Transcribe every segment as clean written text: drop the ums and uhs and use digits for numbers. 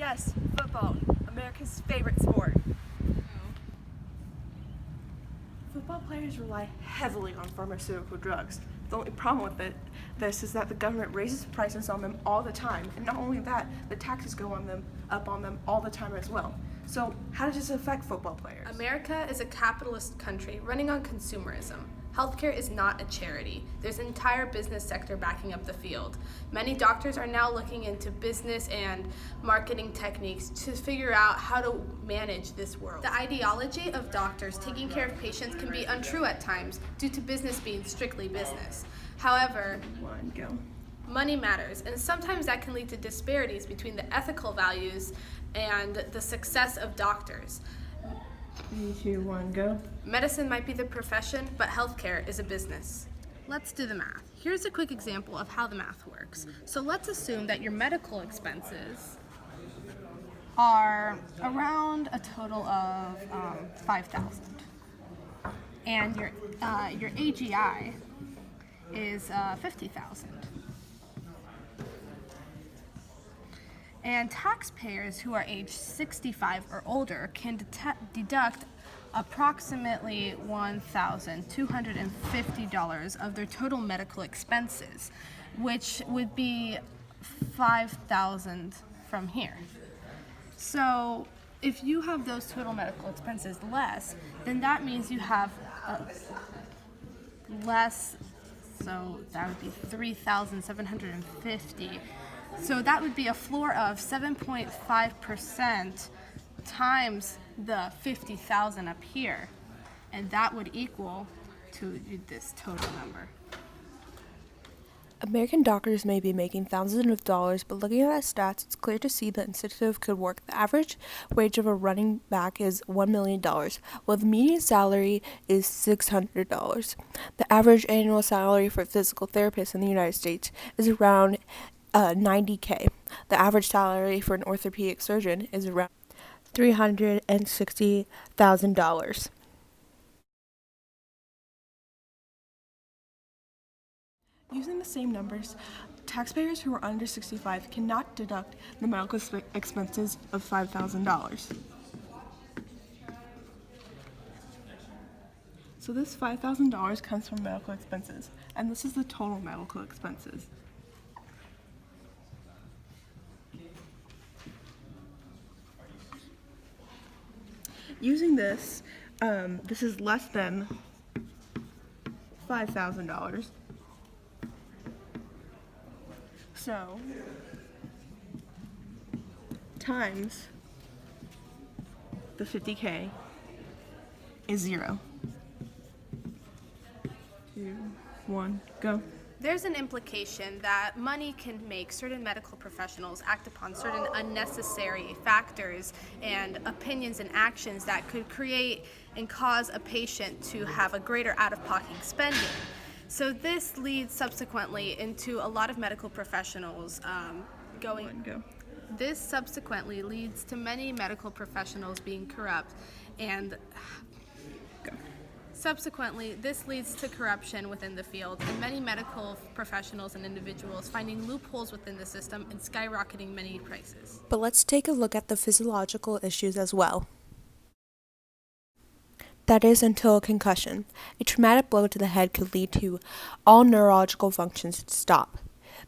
Yes, football, America's favorite sport. Football players rely heavily on pharmaceutical drugs. The only problem with this is that the government raises prices on them all the time, and not only that, the taxes go up on them all the time as well. So how does this affect football players? America is a capitalist country running on consumerism. Healthcare is not a charity. There's an entire business sector backing up the field. Many doctors are now looking into business and marketing techniques to figure out how to manage this world. The ideology of doctors taking care of patients can be untrue at times due to business being strictly business. However, money matters, and sometimes that can lead to disparities between the ethical values and the success of doctors. 3, 2, 1, go. Medicine might be the profession, but healthcare is a business. Let's do the math. Here's a quick example of how the math works. So let's assume that your medical expenses are around a total of 5,000, and your AGI is 50,000. And taxpayers who are age 65 or older can deduct approximately $1,250 of their total medical expenses, which would be 5,000 from here. So if you have those total medical expenses less, then that means you have less, so that would be 3,750. So that would be a floor of 7.5% times the 50,000 up here, and that would equal to this total number. American doctors may be making thousands of dollars, but looking at the stats, it's clear to see the incentive could work. The average wage of a running back is $1 million, while the median salary is $600. The average annual salary for physical therapists in the United States is around $90K. The average salary for an orthopedic surgeon is around $360,000. Using the same numbers, taxpayers who are under 65 cannot deduct the medical expenses of $5,000. So this $5,000 comes from medical expenses, and this is the total medical expenses. Using this, this is less than $5,000. So, times the 50K is 0. 2, 1, go. There's an implication that money can make certain medical professionals act upon certain unnecessary factors and opinions and actions that could create and cause a patient to have a greater out-of-pocket spending. So this leads subsequently into a lot of medical professionals This subsequently leads to many medical professionals being corrupt, and subsequently, this leads to corruption within the field, and many medical professionals and individuals finding loopholes within the system and skyrocketing many prices. But let's take a look at the physiological issues as well. That is, until a concussion. A traumatic blow to the head could lead to all neurological functions to stop.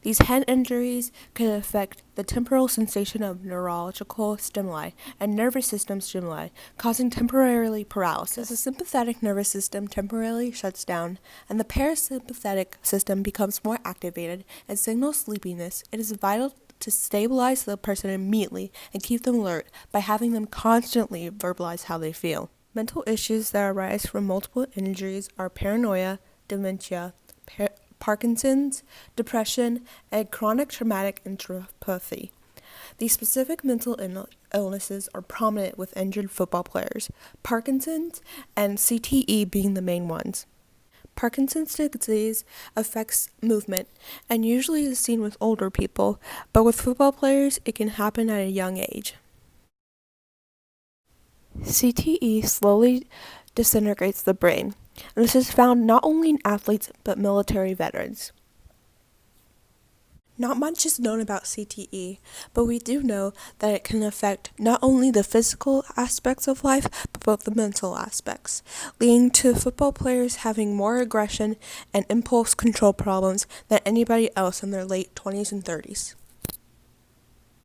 These head injuries can affect the temporal sensation of neurological stimuli and nervous system stimuli, causing temporarily paralysis. The sympathetic nervous system temporarily shuts down, and the parasympathetic system becomes more activated and signals sleepiness. It is vital to stabilize the person immediately and keep them alert by having them constantly verbalize how they feel. Mental issues that arise from multiple injuries are paranoia, dementia, Parkinson's, depression, and chronic traumatic encephalopathy. These specific mental illnesses are prominent with injured football players, Parkinson's and CTE being the main ones. Parkinson's disease affects movement and usually is seen with older people, but with football players it can happen at a young age. CTE slowly disintegrates the brain, and this is found not only in athletes but military veterans. Not much is known about CTE, but we do know that it can affect not only the physical aspects of life, but both the mental aspects, leading to football players having more aggression and impulse control problems than anybody else in their late 20s and 30s.